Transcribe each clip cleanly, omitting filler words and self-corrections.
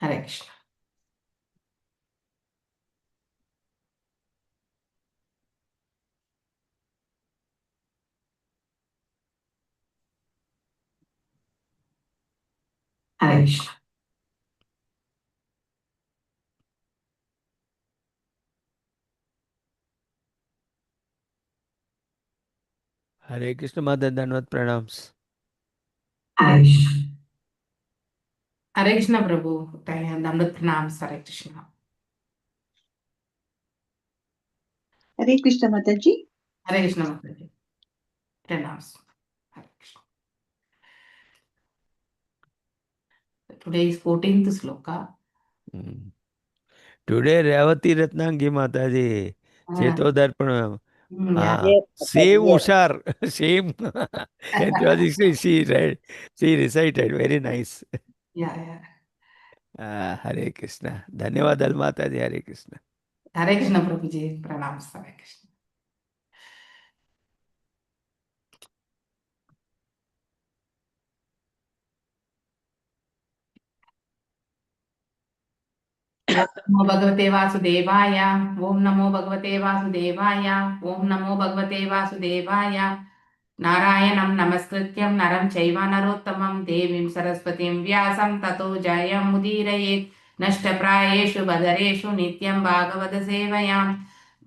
Hare Krishna. Hare Krishna. Hare Krishna Mother, Dhanvat Pranams. Hare Krishna. Hare Krishna Prabhu. Dandavat pranams. Hare Krishna. Hare Krishna Mataji. Hare Krishna Mataji. Pranams. Hare Krishna. Today is 14th sloka. Today Revati Ratnangi Mataji. Cheto Darpanam. Yeah. Same Ushar. Same. She recited. Very nice. Yeah. Hare Krishna. Dhanyavad Mataji. Hare Krishna. Hare Krishna Prabhuji. Pranams. Hare Krishna. Namo Bhagavate Vasudevaya. Om Namo Bhagavate Vasudevaya. Om Namo Bhagavate Vasudevaya. Narayanam Namaskrityam Naram Chaiva Narottamam Devim Saraswatim Vyasam Tato Jayam Mudirayet Nashtaprayeshu Badareshu Nityam Bhagavata Sevayam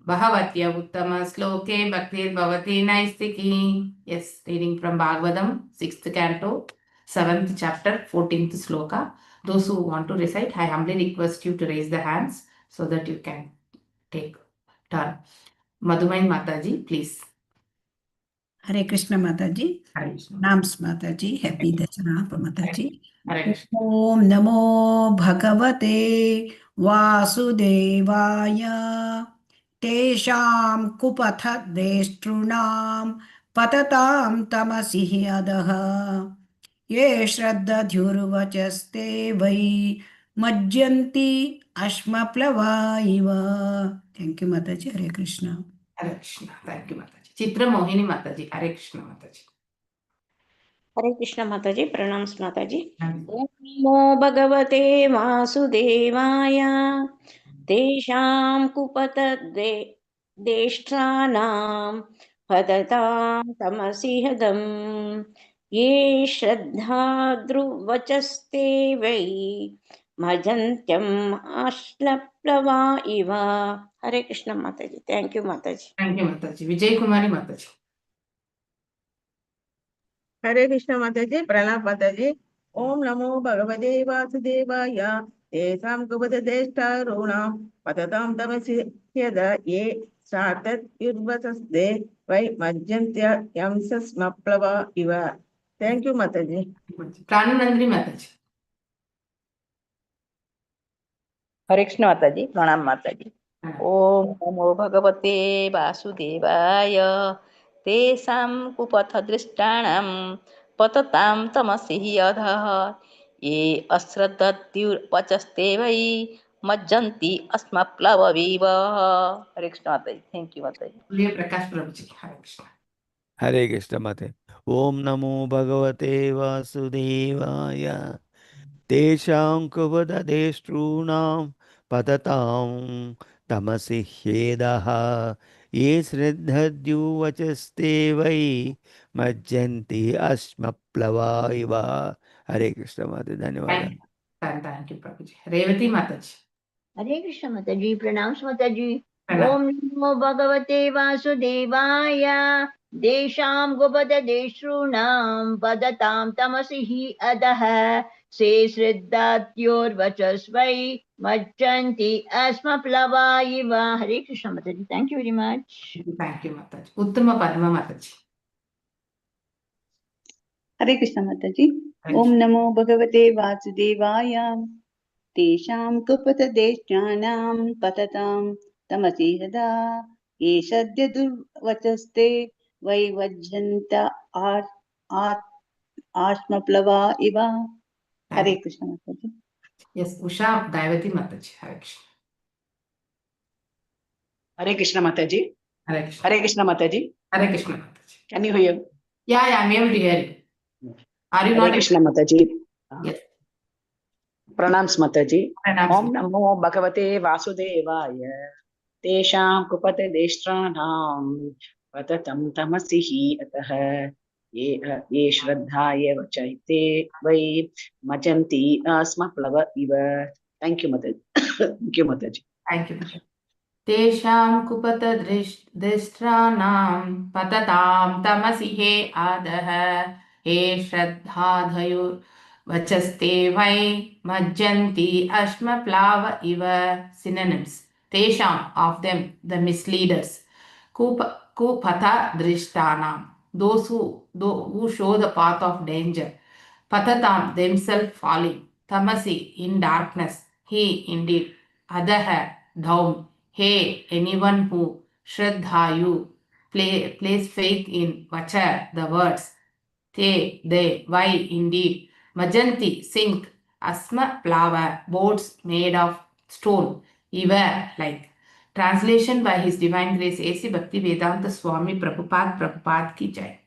Bhavatya Uttama Sloke Bhaktir Bhavati Naistiki. Yes, reading from Bhagavadam, 6th canto, 7th chapter, 14th sloka. Those who want to recite, I humbly request you to raise the hands so that you can take turn. Madhumai Mataji, please. Hare Krishna Mataji. Hare Krishna. Nams Mataji. Happy Dasara for Mataji. Hare Krishna. Om Namo Bhagavate Vasudevaya. Tesham Kupatha Destrunam Patatam Tamasihi Adaha. Ye Shraddha Dhyurvachaste Vai Majjanti Ashma Plavaiva. Thank you, Mataji. Hare Krishna. Hare Krishna. Thank you, Mataji. Chitra Mohini Mataji. Hare Krishna Mataji. Hare Krishna Mataji. Pranams Mataji. Thank you. Om Namo Bhagavate Vasudevaya. Tesham kupata deshtanam padatam tamasihadam. Ye shraddha dhruvachaste vai majantyam ashlaplava iva. Hare Krishna Mataji. Thank you Mataji. Thank you, Mataji. Vijay Kumari Mataji. Hare Krishna Mataji, Pranam Mataji. Om Namo Bhagavate Vasudevaya. Tesam Gupata Deshta Runam Patatam Tamasi Yada Ye Sartat Yurvasasde Vai Majantya Yamsas Maplava Iva. Thank you Mataji. Prananandri Mataji. हरे कृष्ण माताजी प्रणाम माताजी ओम नमो भगवते वासुदेवाय तेषां कुपथदृष्टानां पततां तमसि अधः ये अश्रद्धद्युर्वचस्ते वै मज्जन्ति अस्मप्लवविव हरे कृष्ण माताजी thank you माताजी Prakash Prabhuji. Hare Krishna. Hare Krishna Mate. Om Namo Bhagavate Vasudevaya. Tesham Kuvada Destrunam Patatam Tamasi Hedaha. Ye Sriddhadyu Vachaste Vai Majjanti Asma Plavaiva. Hare Krishna Mate. Dhanyavada. Thank you, Prabhuji. Revati Mataji. Hare Krishna Mataji, pranams Mataji. Pranam. Om Namo Bhagavate Vasudevaya. Desham Gopada Deshrunam Padatam Tamasihi Adaha. Se Sriddhatyor Vachasvai Machanti Asma Plavaiva. Hare Krishna Mataji. Thank you very much. Thank you, Mataji. Uttama Padma Mataji. Hare Krishna Mataji. Om Namo Bhagavate Vasudevaya. Tesham kupata deshyanam patatam tamasihada. Ye shadya durvachaste vai vajjanta ashmaplava iva. Hare Krishna Mataji. Yes, Usha Gayavati Mataji. Hare Krishna. Hare Krishna Mataji. Hare Krishna. Hare Krishna Mataji. Hare Krishna Mataji. Can you hear? Yeah, I'm able to hear you. Are you Hare not Krishna Mataji. Yes. Pranams Mataji. Pranams. Om Namo Bhagavate Vasudevaya. Tesham Kupate Deshtranam Patatam Tamasihi Ataha Ye Shraddha Eva Chaite Vai Majanti Asma Plava Iva. Thank you, Mataji. Thank you, Mataji. Thank you. Tesham kupatadrishtranan patatam tamasi he adaha he shraddhadhayur vachaste vai majjanti ashma plava iva. Synonyms. Tesham, of them, the misleaders. Kupata drishtanam, those who show the path of danger. Patatam, themselves falling. Tamasi, in darkness. He, indeed. Adaha, down. Hey, anyone who Shraddhayu, place faith in Vacha, the words. Te, they, why, indeed. Majanti, sink. Asma, plava, boats made of stone. Iva, like. Translation by His Divine Grace A.C. Bhaktivedanta Swami Prabhupada ki jai.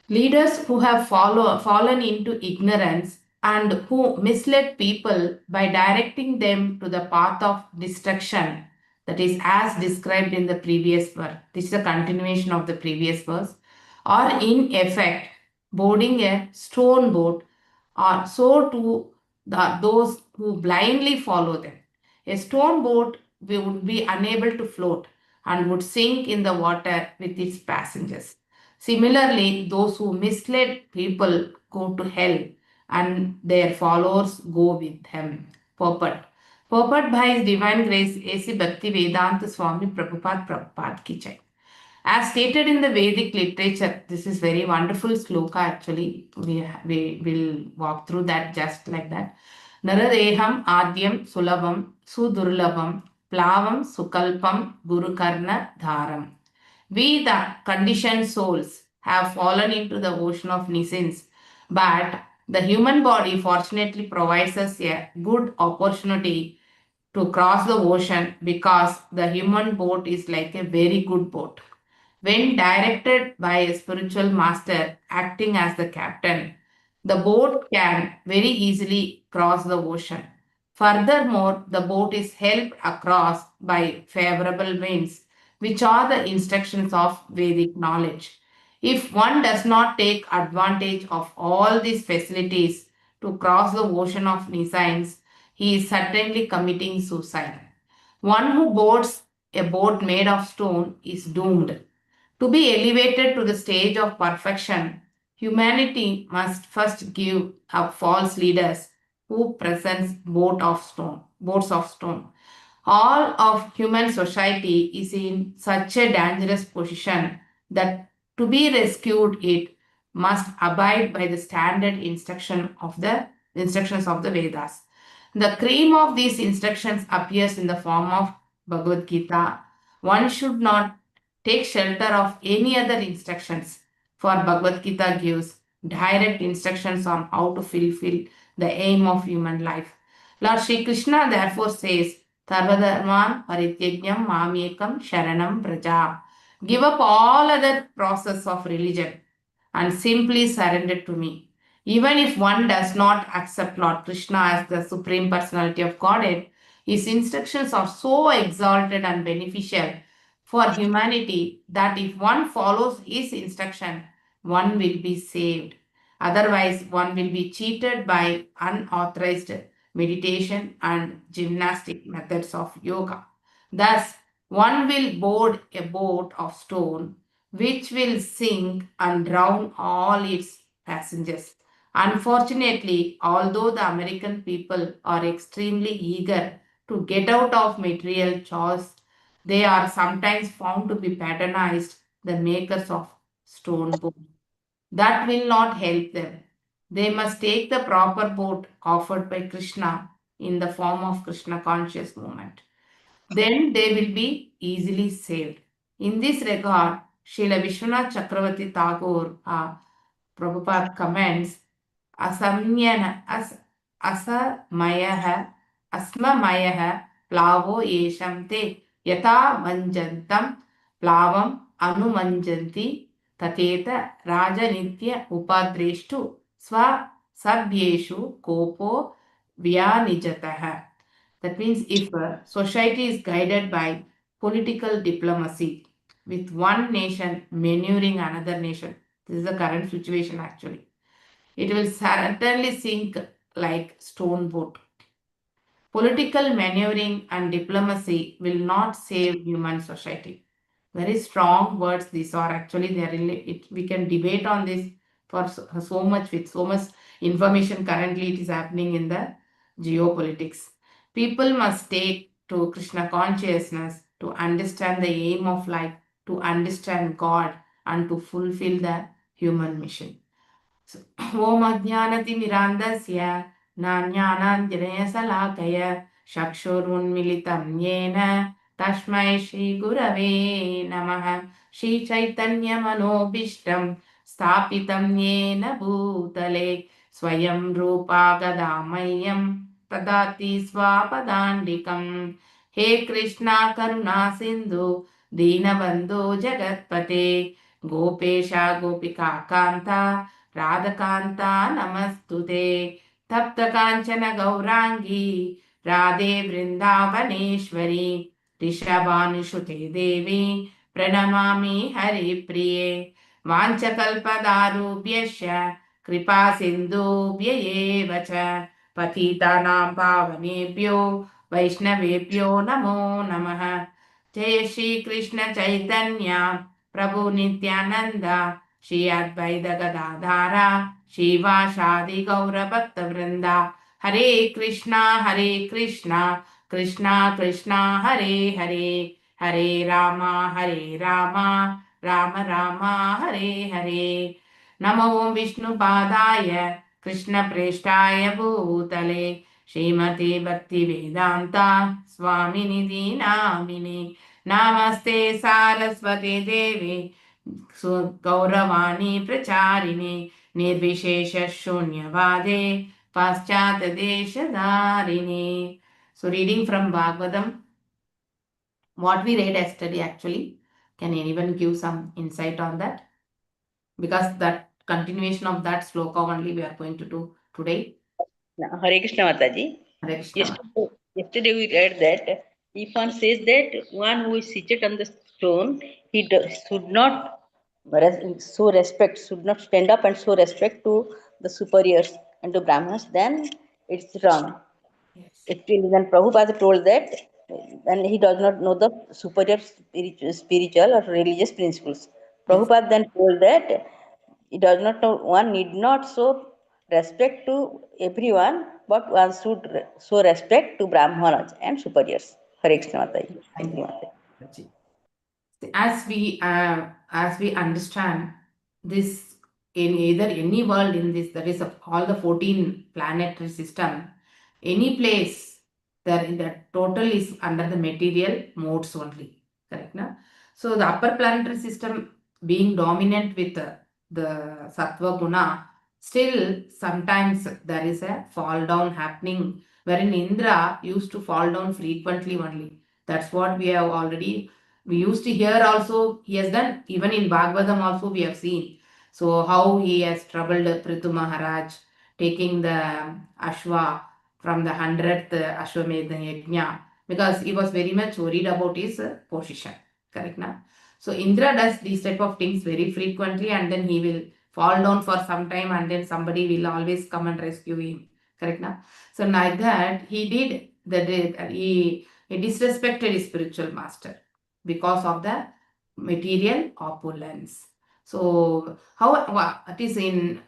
Leaders who have fallen into ignorance and who misled people by directing them to the path of destruction, that is as described in the previous verse. This is a continuation of the previous verse. Or in effect, boarding a stone boat, or so to those who blindly follow them. A stone boat would be unable to float and would sink in the water with its passengers. Similarly, those who misled people go to hell and their followers go with them. Purport. Purport by His Divine Grace A.C. Bhaktivedanta Swami Prabhupada ki jai. As stated in the Vedic literature, this is very wonderful sloka actually. We will walk through that just like that. Naradeham Adyam Sulabam Sudurlabam Plavam Sukalpam Gurukarna Dharam. We, the conditioned souls, have fallen into the ocean of nescience, but the human body fortunately provides us a good opportunity to cross the ocean because the human boat is like a very good boat. When directed by a spiritual master acting as the captain, the boat can very easily cross the ocean. Furthermore, the boat is helped across by favorable winds, which are the instructions of Vedic knowledge. If one does not take advantage of all these facilities to cross the ocean of nescience, he is certainly committing suicide. One who boards a boat made of stone is doomed. To be elevated to the stage of perfection, humanity must first give up false leaders who present boats of stone. All of human society is in such a dangerous position that to be rescued it must abide by the standard instructions of the Vedas. The cream of these instructions appears in the form of Bhagavad Gita. One should not take shelter of any other instructions, for Bhagavad Gita gives direct instructions on how to fulfill the aim of human life. Lord Sri Krishna therefore says, Sarvadharman parityajnam mamekam sharanam praja. Give up all other process of religion and simply surrender to me. Even if one does not accept Lord Krishna as the Supreme Personality of Godhead, his instructions are so exalted and beneficial for humanity that if one follows his instruction, one will be saved. Otherwise, one will be cheated by unauthorized meditation and gymnastic methods of yoga. Thus, one will board a boat of stone which will sink and drown all its passengers. Unfortunately, although the American people are extremely eager to get out of material chores, they are sometimes found to be patronized the makers of stone boats. That will not help them. They must take the proper boat offered by Krishna in the form of Krishna conscious movement. Then they will be easily saved. In this regard, Srila Vishwanath Chakravarti Tagore, Prabhupada comments, asmamayah plavo yesham te yata manjantam plavam anumanjanti tateta rajanitya upadreshtu sva sabhyeshu kopo vya nijataha. That means if a society is guided by political diplomacy with one nation maneuvering another nation, this is the current situation actually, it will certainly sink like stone boat. Political maneuvering and diplomacy will not save human society. Very strong words these are actually. They are really, we can debate on this for so much, with so much information currently it is happening in the geopolitics. People must take to Krishna consciousness to understand the aim of life, to understand God, and to fulfill the human mission. ॐ अज्ञानतिमिरान्धस्य नान्यानाञ्जनयशलाकय चक्षुरुन्मिलितं येन तस्मै श्रीगुरवे नमः। श्रीचैतन्यमनोभीष्टं स्थापितं येन भूतले स्वयं रूपा गदा मह्यं ददाति स्वापदान्तिकं। हे कृष्णा करुणा सिन्धु दीनबन्धो जगत्पते गोपेशा गोपिका कान्ता राधकान्ता नमस्तुते। तप्त काञ्चन गौराङ्गी राधे वृन्दावनेश्वरी ऋषभानुसुते देवी प्रणमामि हरिप्रिये। वाञ्छकल्पदारुभ्यश्च कृपा सिन्धुभ्य एव च पतितानां पावनेभ्यो वैष्णवेभ्यो नमो नमः। जय श्री कृष्ण चैतन्य प्रभु नित्यानंद श्री अद्वैत गदाधारा श्रीवासादि गौर भक्त वृंदा। हरे कृष्णा कृष्णा कृष्णा हरे हरे, हरे राम राम राम हरे हरे। नमो विष्णुपादाय कृष्ण प्रेष्ठाय भूतले श्रीमते भक्ति वेदांता स्वामिनिधि नामिने। नमस्ते सारस्वती देवी गौरवाणी प्रचारिणे निर्विशेष शून्यवादे पाश्चात देशधारिणे। So reading from Bhagavadam, what we read yesterday actually, can anyone give some insight on that? Because that continuation of that sloka only we are going to do today. Hare Krishna Mataji. Hare Krishna. Yesterday we read that if one says that one who is seated on the throne, he should not should not stand up and show respect to the superiors and to Brahmanas, then it's wrong. Yes. Actually, when Prabhupada told that, and he does not know the superior spiritual or religious principles. Prabhupada then told that he does not know, one need not show respect to everyone, but one should show respect to Brahmanas and superiors. Hare Krishna Mataji. Thank you, Mataji. As we understand this, in either any world in this, that is all the 14 planetary system, any place that the total is under the material modes only, correct na? So the upper planetary system being dominant with the sattva guna, still sometimes there is a fall down happening, wherein Indra used to fall down frequently only. That's what we have already, we used to hear also, he has done, even in Bhagavadam also we have seen. So how he has troubled Prithu Maharaj, taking the Ashwa from the 100th Ashwamedha Yajna, because he was very much worried about his position, correct na? So Indra does these type of things very frequently, and then he will fall down for some time, and then somebody will always come and rescue him, correct na? So like that he did, he disrespected his spiritual master because of the material opulence. So how it is in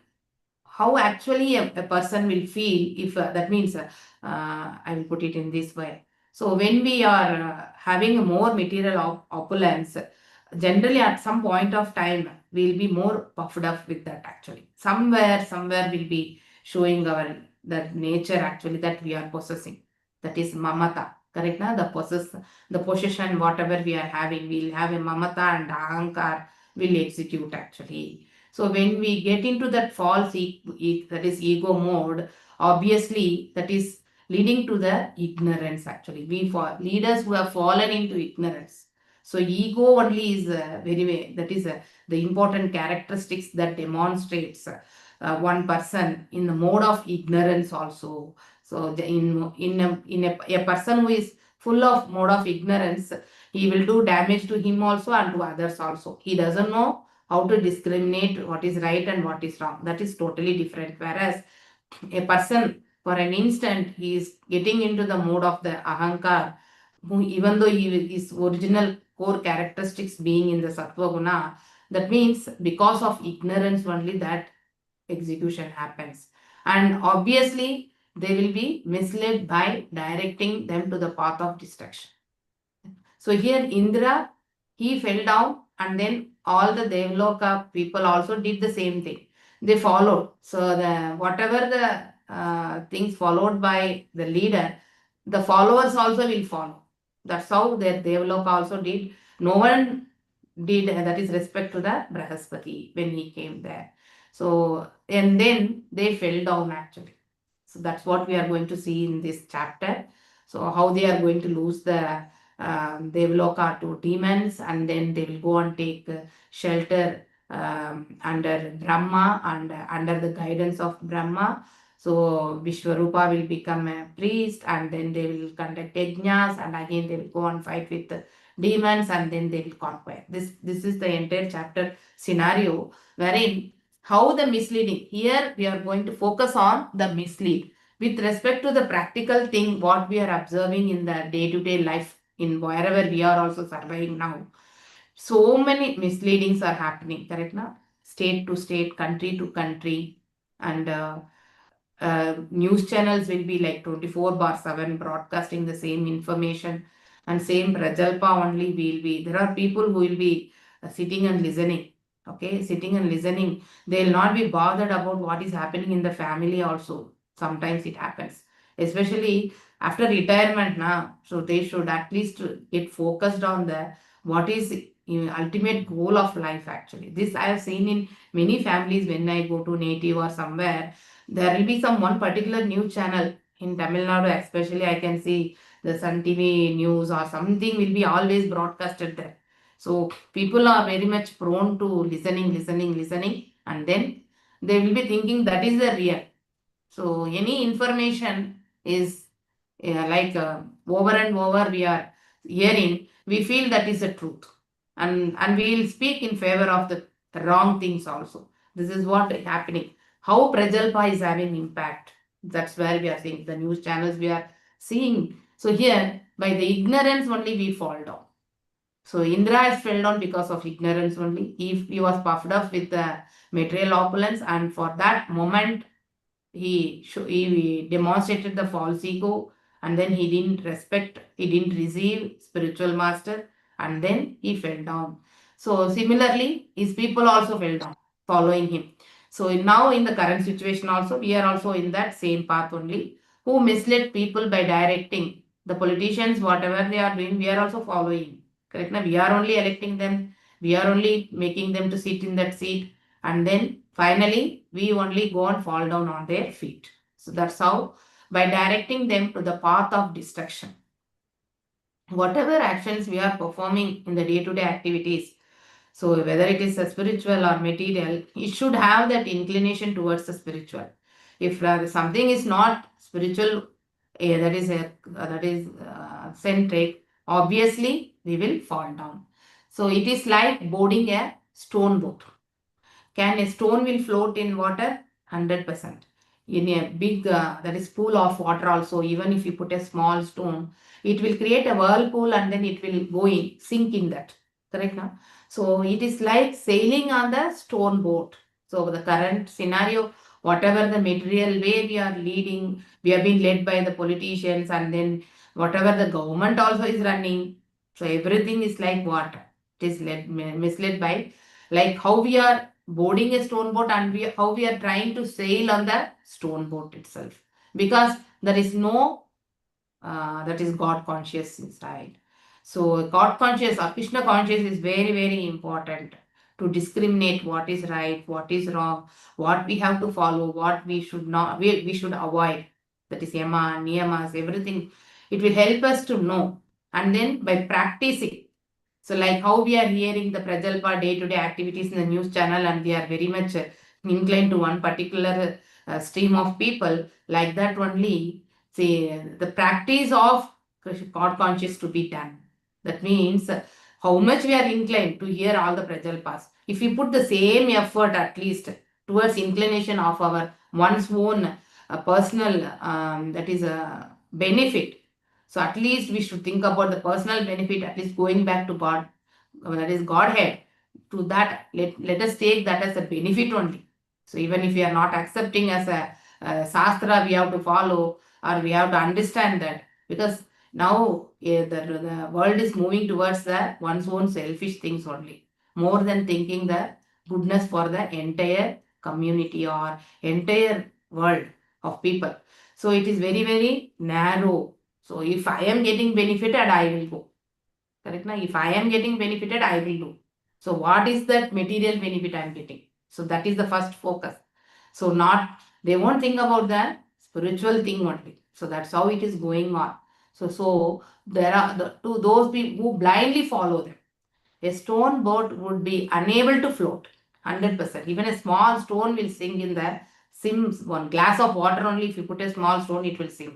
how actually a person will feel if that means I will put it in this way. So when we are having more material opulence, generally at some point of time we'll be more puffed up with that actually. Somewhere will be showing our that nature actually that we are possessing. That is mamata. Correct na? The possession, whatever we are having, we'll have a mamata and ahankar will execute actually. So when we get into that false, that is ego mode, obviously that is leading to the ignorance actually. Leaders who have fallen into ignorance. So ego only is that is the important characteristics that demonstrates one person in the mode of ignorance also. So a person who is full of mode of ignorance, he will do damage to him also and to others also. He doesn't know how to discriminate what is right and what is wrong. That is totally different. Whereas a person, for an instant, he is getting into the mode of the ahankar, who even though his original core characteristics being in the sattva guna, that means because of ignorance only that execution happens. And obviously, they will be misled by directing them to the path of destruction. So here Indra, he fell down, and then all the Devloka people also did the same thing. They followed. So whatever the things followed by the leader, the followers also will follow. That's how the Devloka also did. No one did, that is respect to the Brahaspati when he came there. So, and then they fell down actually. So that's what we are going to see in this chapter. So how they are going to lose the Devloka to demons, and then they will go and take shelter under Brahma and under the guidance of Brahma. So Vishwarupa will become a priest, and then they will conduct yajnas, and again they will go and fight with the demons, and then they will conquer. This is the entire chapter scenario, wherein how the misleading. Here we are going to focus on the mislead. With respect to the practical thing, what we are observing in the day-to-day life, in wherever we are also surviving now, so many misleadings are happening, correct now? State to state, country to country, and news channels will be like 24/7 broadcasting the same information, and same Prajalpa only will be. There are people who will be sitting and listening. Okay, sitting and listening. They will not be bothered about what is happening in the family also. Sometimes it happens, especially after retirement now. So they should at least get focused on the what is ultimate goal of life actually. This I have seen in many families when I go to native or somewhere. There will be some one particular news channel in Tamil Nadu, especially I can see the Sun TV news or something will be always broadcasted there. So people are very much prone to listening, and then they will be thinking that is the real. So any information is like over and over we are hearing, we feel that is the truth, and we will speak in favor of the wrong things also. This is what is happening. How Prajalpa is having impact. That's where we are seeing the news channels we are seeing. So here, by the ignorance only we fall down. So Indra has fell down because of ignorance only. He was puffed up with the material opulence, and for that moment he demonstrated the false ego, and then he didn't receive spiritual master, and then he fell down. So similarly, his people also fell down following him. So now in the current situation also, we are also in that same path only, who misled people by directing the politicians, whatever they are doing, we are also following. Correct? Now we are only electing them, we are only making them to sit in that seat, and then finally we only go and fall down on their feet. So that's how, by directing them to the path of destruction. Whatever actions we are performing in the day-to-day activities, so whether it is a spiritual or material, it should have that inclination towards the spiritual. If something is not spiritual, that is centric, obviously we will fall down. So it is like boarding a stone boat. Can a stone will float in water? 100%. In a big that is pool of water also, even if you put a small stone, it will create a whirlpool and then it will go in, sink in that. Correct now? So it is like sailing on the stone boat. So the current scenario, whatever the material way we are leading, we have been led by the politicians, and then whatever the government also is running. So everything is like what? It is misled by like how we are boarding a stone boat, and how we are trying to sail on the stone boat itself, because there is no that is God conscious inside. So God conscious or Krishna conscious is very, very important to discriminate what is right, what is wrong, what we have to follow, what we should not, we should avoid. That is yama, niyamas, everything. It will help us to know, and then by practicing. So like how we are hearing the Prajalpa day-to-day activities in the news channel, and we are very much inclined to one particular stream of people, like that only See, the practice of God conscious to be done. That means how much we are inclined to hear all the prajal past. If we put the same effort at least towards inclination of our one's own personal that is a benefit. So at least we should think about the personal benefit, at least going back to God, that is Godhead. To that, let us take that as a benefit only. So even if we are not accepting as a Shastra we have to follow, or we have to understand that, because now the world is moving towards the one's own selfish things only, more than thinking the goodness for the entire community or entire world of people. So it is very, very narrow. So if I am getting benefited, I will go. Correct? Na? If I am getting benefited, I will do. So what is that material benefit I am getting? So that is the first focus. So they won't think about the spiritual thing only. So that's how it is going on. So there are to those people who blindly follow them. A stone boat would be unable to float, 100%. Even a small stone will sink in the sims. One glass of water only, if you put a small stone, it will sink.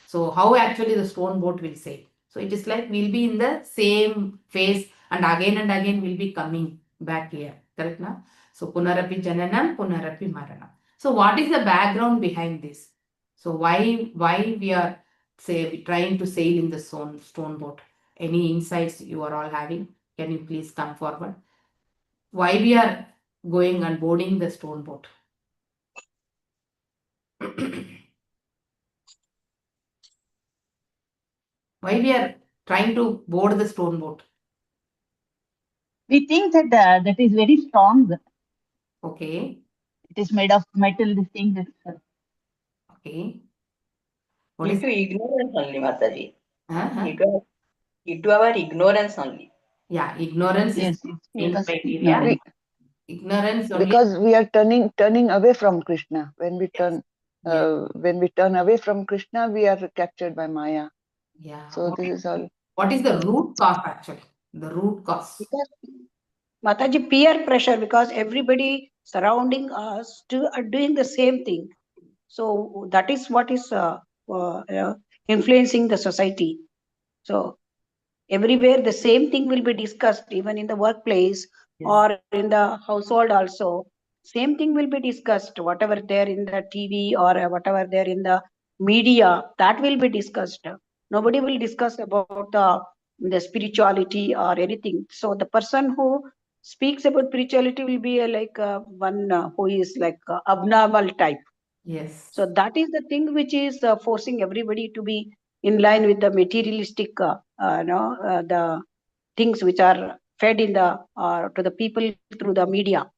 So how actually the stone boat will sail? So it is like we'll be in the same phase and again we'll be coming back here. Correct na? So punarapi jananam, punarapi maranam. So what is the background behind this? So why we are trying to sail in the stone boat? Any insights you are all having? Can you please come forward? Why we are going and boarding the stone boat? Why we are trying to board the stone boat? We think that that is very strong. Okay. It is made of metal. This thing. Okay. What Due is to ignorance only, Mataji. uh-huh. Due to our ignorance only. Yeah, ignorance Yes, is it's main because criteria. ignorance. Ignorance only. Because we are turning away from Krishna. When we Yes. turn away from Krishna, we are captured by Maya. Yeah. So this is all. What is the root cause actually? The root cause. Because Mataji, peer pressure, because everybody surrounding us are doing the same thing. So that is what is influencing the society. So everywhere the same thing will be discussed, even in the workplace or in the household also. Same thing will be discussed, whatever there in the TV or whatever there in the media, that will be discussed. Nobody will discuss about the spirituality or anything. So the person who speaks about spirituality will be one who is like abnormal type. Yes. So that is the thing which is forcing everybody to be in line with the materialistic, the things which are fed in the to the people through the media.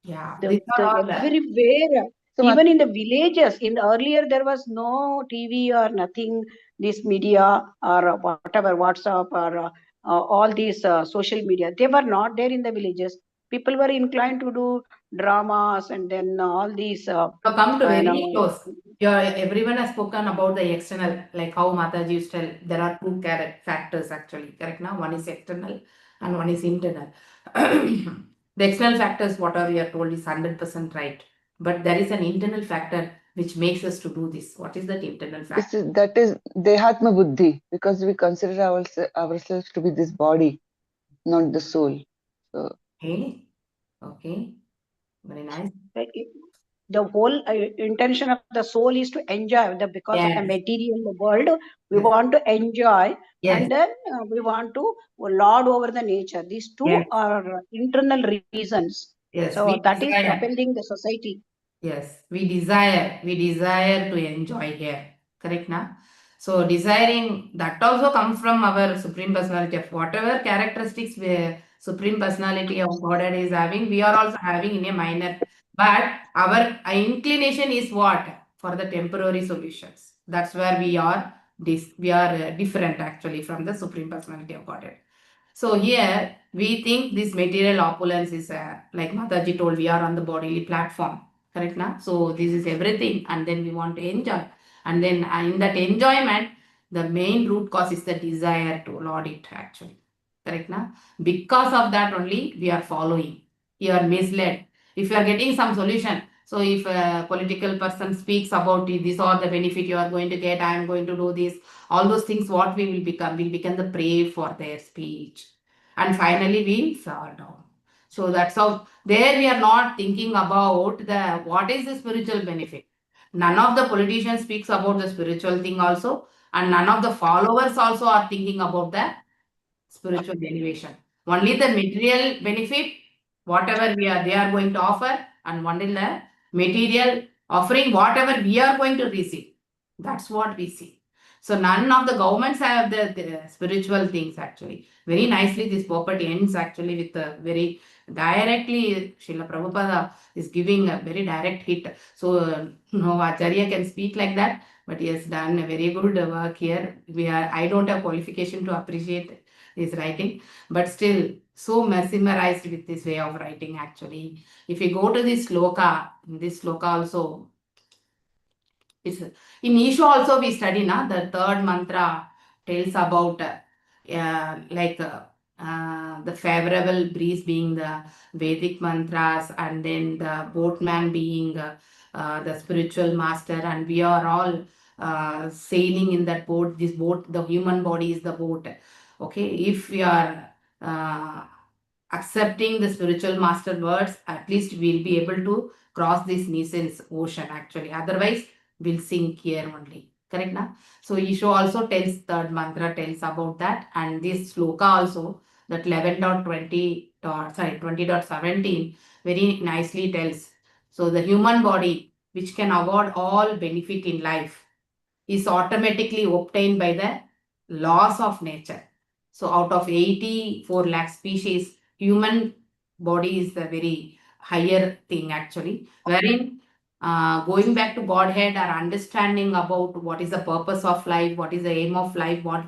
Yeah. These are all Everywhere, So even in the villages, in earlier there was no TV or nothing, this media or whatever, WhatsApp or all these social media, they were not there in the villages. People were inclined to do dramas and then all these. So come to very close. Everyone has spoken about the external, like how Mataji used to tell, there are two factors actually, correct now? One is external and one is internal. The external factors, whatever you are told is 100% right. But there is an internal factor which makes us to do this. What is that internal factor? that is Dehatma Buddhi, because we consider ourselves to be this body, not the soul. So Okay. Very nice. The whole intention of the soul is to enjoy because of the material world. We want to enjoy, and then we want to lord over the nature. These two are internal reasons. So that is propelling the society. Yes, we desire to enjoy here. Correct na? So desiring, that also comes from our Supreme Personality of whatever characteristics Supreme Personality of Godhead is having, we are also having in a minor. But our inclination is what? For the temporary solutions. That's where we are different actually from the Supreme Personality of Godhead. So here we think this material opulence is like Mataji told, we are on the bodily platform. Correct na? So this is everything and then we want to enjoy. And then in that enjoyment, the main root cause is the desire to lord it actually. Correct na? Because of that only we are following. You are misled. If you are getting some solution, So if a political person speaks about it, this or the benefit you are going to get, I am going to do this, all those things, what we will become? We'll become the prey for their speech. And finally, we'll fall down. So that's how, there we are not thinking about the what is the spiritual benefit. None of the politicians speaks about the spiritual thing also, and none of the followers also are thinking about the spiritual elevation. Only the material benefit, whatever they are going to offer, and only the material offering, whatever we are going to receive. That's what we see. So none of the governments have the spiritual things actually. Very nicely, this property ends actually with a very directly, Srila Prabhupada is giving a very direct hit. So no Acharya can speak like that, but he has done a very good work here. I don't have qualification to appreciate his writing, but still so mesmerized with this way of writing actually. If you go to this sloka, in this sloka also, it's in Isha also we study the third mantra tells about the favorable breeze being the Vedic mantras, and then the boatman being the spiritual master, and we are all sailing in that boat. This boat, the human body is the boat. Okay, if we are accepting the spiritual master words, at least we'll be able to cross this nuisance ocean actually. Otherwise, we'll sink here only. Correct na? So Isho also tells, third mantra tells about that, and this sloka also, that 20.17 very nicely tells. So the human body, which can award all benefit in life, is automatically obtained by the laws of nature. So out of 84 lakh species, human body is the very higher thing actually, wherein going back to Godhead, our understanding about what is the purpose of life, what is the aim of life, what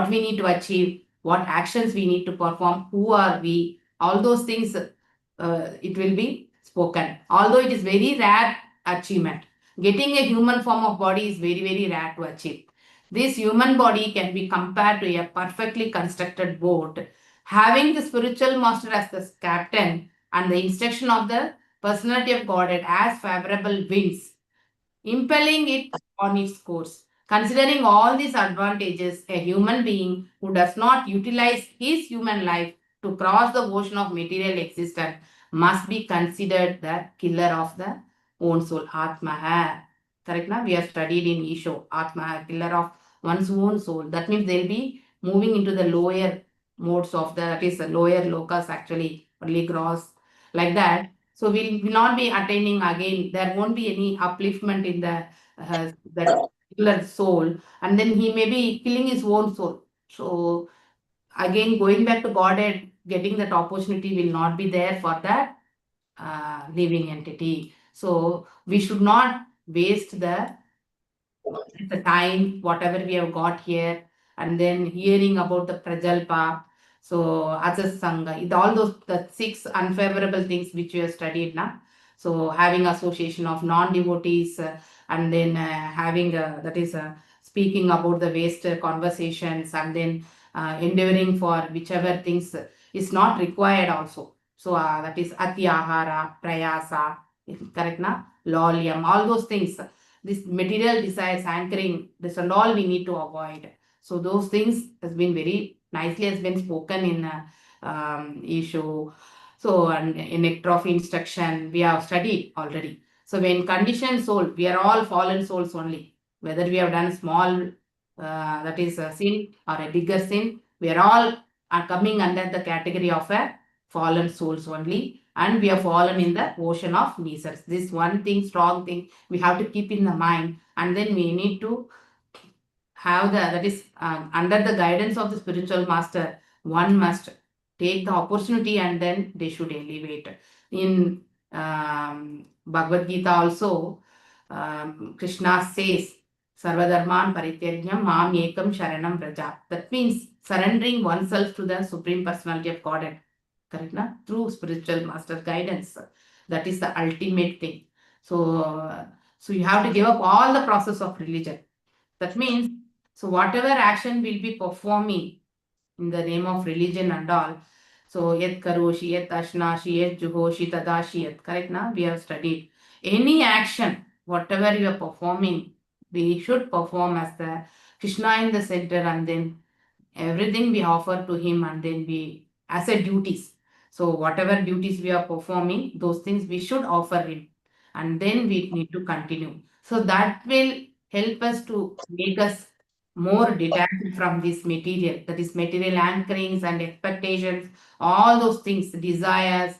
we need to achieve, what actions we need to perform, who are we, all those things, it will be spoken. Although it is very rare achievement. Getting a human form of body is very, very rare to achieve. This human body can be compared to a perfectly constructed boat, having the spiritual master as the captain and the instruction of the personality of Godhead as favorable winds, impelling it on its course. Considering all these advantages, a human being who does not utilize his human life to cross the ocean of material existence must be considered the killer of the own soul, Atmaha. Correct na? We have studied in Isho, Atmaha, killer of one's own soul. That means they'll be moving into the lower modes of that is the lower locus actually, only gross, like that. So we'll not be attaining again. There won't be any upliftment in the that particular soul, and then he may be killing his own soul. So again, going back to Godhead, getting that opportunity will not be there for that living entity. So we should not waste the time, whatever we have got here, and then hearing about the Prajalpa. So Ajas Sangha, all those the 6 unfavorable things which we have studied now. So having association of non-devotees, and then having that is speaking about the waste conversations, and then endeavoring for whichever things is not required also. So that is Ati Ahara, Prayasa, correct na? Lolyam, all those things. This material desires, anchoring, this and all we need to avoid. So those things has been very nicely has been spoken in issue. So and in nectar of instruction we have studied already. So when conditioned soul, we are all fallen souls only. Whether we have done small that is a sin or a bigger sin, we are coming under the category of a fallen souls only, and we have fallen in the ocean of misery. This one thing, strong thing we have to keep in the mind, and then we need to have that is under the guidance of the spiritual master, one must take the opportunity and then they should elevate. In Bhagavad Gita also, Krishna says, Sarvadharman Parityajnam Mam Ekam Sharanam Vraja. That means surrendering oneself to the Supreme Personality of Godhead. Correct na? Through spiritual master guidance. That is the ultimate thing. So you have to give up all the process of religion. That means, so whatever action will be performing in the name of religion and all, so yet karoshi, yet ashnashi, yet juhoshi, tadashi, yet, correct na? We have studied. any action, whatever you are performing, we should perform as the Krishna in the center, and then everything we offer to him, and then we as a duties. So whatever duties we are performing, those things we should offer him, and then we need to continue. So that will help us to make us more detached from this material, that is material anchorings and expectations, all those things, desires.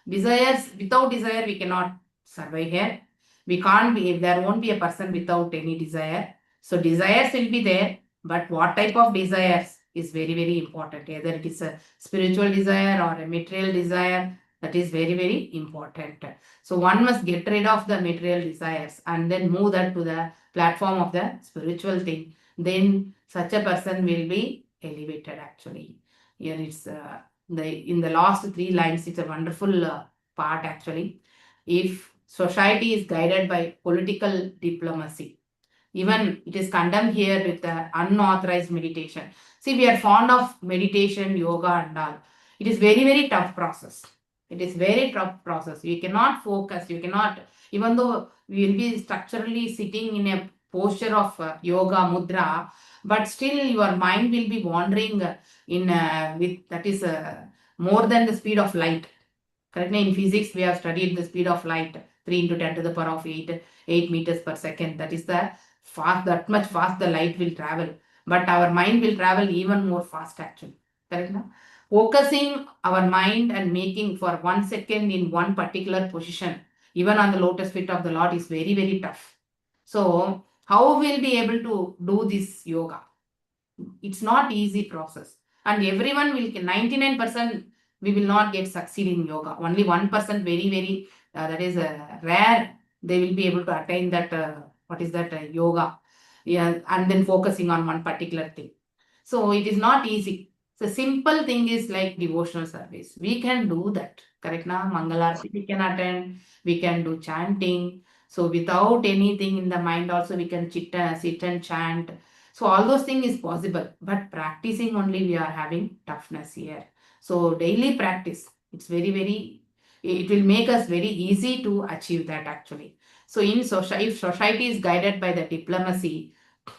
Without desire we cannot survive here. We can't be, there won't be a person without any desire. So desires will be there, but what type of desires is very, very important. Either it is a spiritual desire or a material desire, that is very, very important. So one must get rid of the material desires and then move that to the platform of the spiritual thing. Then such a person will be elevated actually. Here it's in the last 3 lines, it's a wonderful part actually. If society is guided by political diplomacy, even it is condemned here with the unauthorized meditation. See, we are fond of meditation, yoga and all. It is very, very tough process. It is very tough process. You cannot focus. You cannot, even though we will be structurally sitting in a posture of yoga mudra, but still your mind will be wandering in with that is more than the speed of light. Correctly, in physics, we have studied the speed of light, 3 into 10 to the power of 8 meters per second. That is the fast, that much fast the light will travel. But our mind will travel even more fast actually. Correct? No? Focusing our mind and making for 1 second in one particular position, even on the lotus feet of the Lord, is very, very tough. So, how will be able to do this yoga? It's not easy process. And everyone will, 99% we will not get succeed in yoga. Only 1% very, very, that is rare, they will be able to attain that, what is that, yoga. Yeah, and then focusing on one particular thing. So it is not easy. So simple thing is like devotional service. We can do that. Correct now? Mangalarti we can attend. We can do chanting. So without anything in the mind also we can sit and chant. So all those things is possible. But practicing only we are having toughness here. So daily practice. It's very, very, it will make us very easy to achieve that actually. So in society, if society is guided by the diplomacy,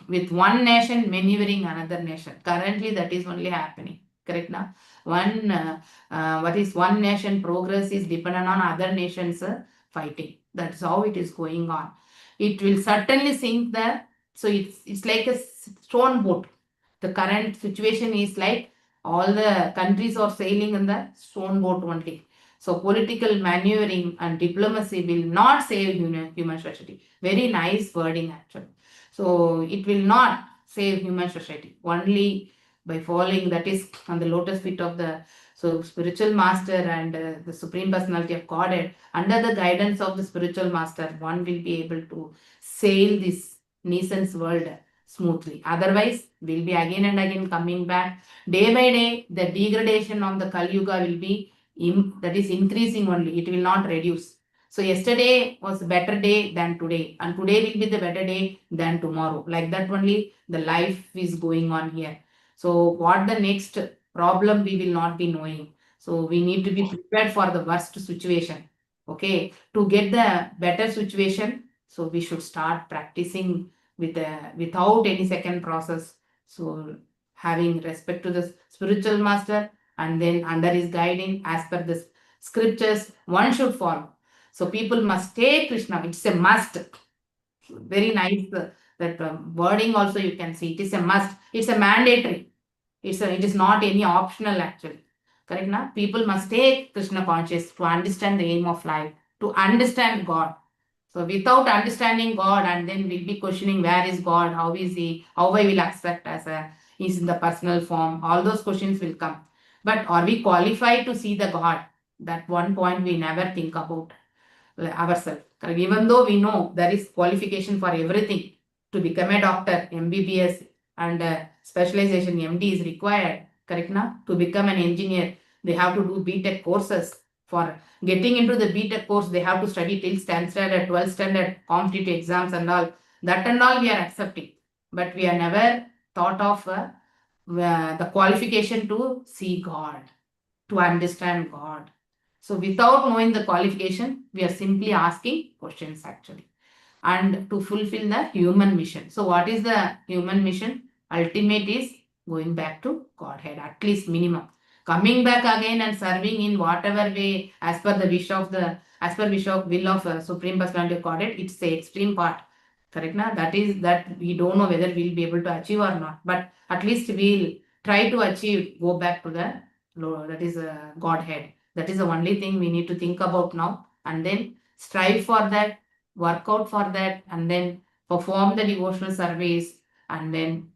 with one nation maneuvering another nation. Currently, that is only happening. Correct now? What is one nation progress is dependent on other nations fighting. That's how it is going on. It will certainly sink the. So it's like a stone boat. The current situation is like all the countries are sailing in the stone boat only. So political maneuvering and diplomacy will not save human society. Very nice wording actually. So it will not save human society. Only by following, that is on the lotus feet of the spiritual master and the Supreme Personality of Godhead, under the guidance of the spiritual master, one will be able to sail this nuisance world smoothly. Otherwise, we'll be again and again coming back. Day by day, the degradation of the Kali Yuga will be that is increasing only. It will not reduce. So yesterday was a better day than today, and today will be the better day than tomorrow. Like that only the life is going on here. So what the next problem we will not be knowing. So we need to be prepared for the worst situation. Okay, to get the better situation, so we should start practicing without any second process. So having respect to the spiritual master, and then under his guiding as per the scriptures, one should follow. So people must take Krishna. It's a must. Very nice. That wording also you can see. It is a must. It's a mandatory. It is not any optional actually. Correct now? People must take Krishna conscious to understand the aim of life, to understand God. So without understanding God, and then we'll be questioning where is God, how is he, how I will accept as a he's in the personal form. All those questions will come. But are we qualified to see the God? That one point we never think about ourselves. Even though we know there is qualification for everything, to become a doctor, MBBS and specialization MD is required. Correct now? To become an engineer, they have to do BTech courses. For getting into the BTech course, they have to study till 10th standard, 12th standard, competitive exams and all. That and all we are accepting. But we are never thought of the qualification to see God, to understand God. So without knowing the qualification, we are simply asking questions actually. And to fulfill the human mission. So what is the human mission? Ultimate is going back to Godhead, at least minimum. Coming back again and serving in whatever way, as per the wish of will of Supreme Personality of Godhead, it's the extreme part. Correct na? That is that we don't know whether we'll be able to achieve or not. But at least we'll try to achieve, go back to the Lord, that is Godhead. That is the only thing we need to think about now, and then strive for that, work out for that, and then perform the devotional service, and then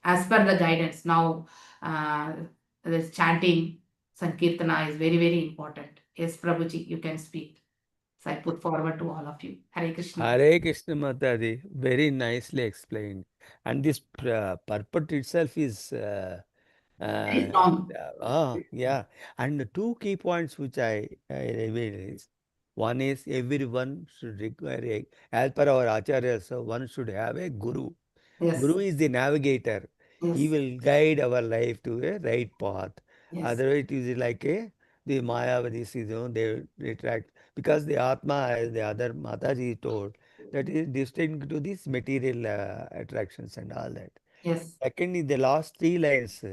as per the guidance. Now the chanting Sankirtana is very, very important. Yes, Prabhuji, you can speak. So I put forward to all of you. Hare Krishna. Hare Krishna Mataji, very nicely explained. And this purport itself is Very strong. yeah. And the two key points which I reveal is, one is everyone should require as per our Acharya, so one should have a guru. Yes. Guru is the navigator. He Yes. will guide our life to a right path. Yes. Otherwise, it is like the Mayavadis, they retract. Because the Atma, as the other Mataji told, that is distinct to these material attractions and all that. Yes. Second is the last three lines.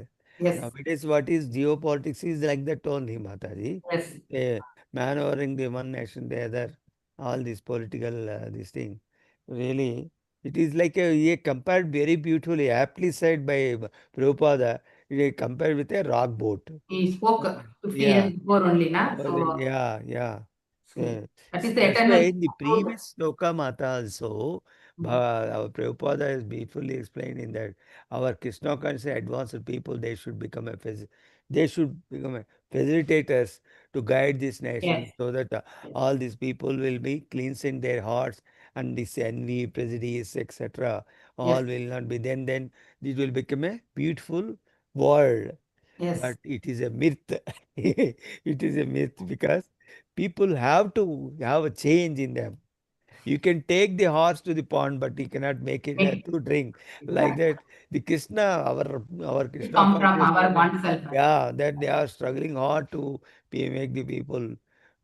Yes. Nowadays, what is geopolitics is like that only, Mataji. Yes. Maneuvering the one nation, the other, all this political, this thing. Really, it is like he compared very beautifully, aptly said by Prabhupada, he compared with a rock boat. He spoke 50 Yeah. years before only, na? So, Yeah. that is the That's why eternal. in the previous sloka Mata also, our Prabhupada has beautifully explained in that our Krishna conscious advanced people, they should become facilitators to guide this nation, Yes. so that all these people will be cleansing their hearts, and this envy, prejudice, etc. all Yes. will not be. Then this will become a beautiful world. Yes. But it is a myth. It is a myth because people have to have a change in them. You can take the horse to the pond, but you cannot make it to drink. Like that, the Krishna, our It Krishna come from consciousness, our oneself. yeah, that they are struggling hard to make the people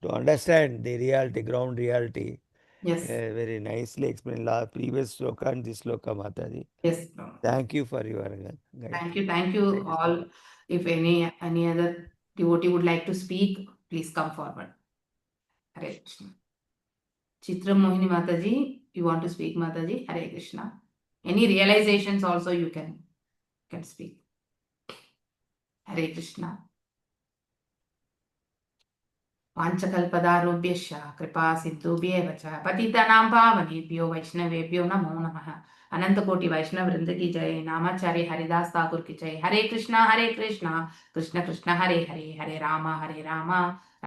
to understand the reality, ground reality. Yes. Very nicely explained. Previous sloka and this sloka, Mataji. Yes. Thank you for your guidance. Thank you all. If any other devotee would like to speak, please come forward. Hare Krishna. Chitra Mohini Mataji, you want to speak, Mataji? Hare Krishna. Any realizations also you can speak. Hare Krishna. पांचकल्पदारुभ्यश्च कृपा सिद्धुभ्येव च पतितानां पावनेभ्यो वैष्णवेभ्यो नमो नमः। अनंत कोटि वैष्णव वृंद की जय। नामाचार्य हरिदास ठाकुर की जय। हरे कृष्णा कृष्ण कृष्ण हरे हरे, हरे राम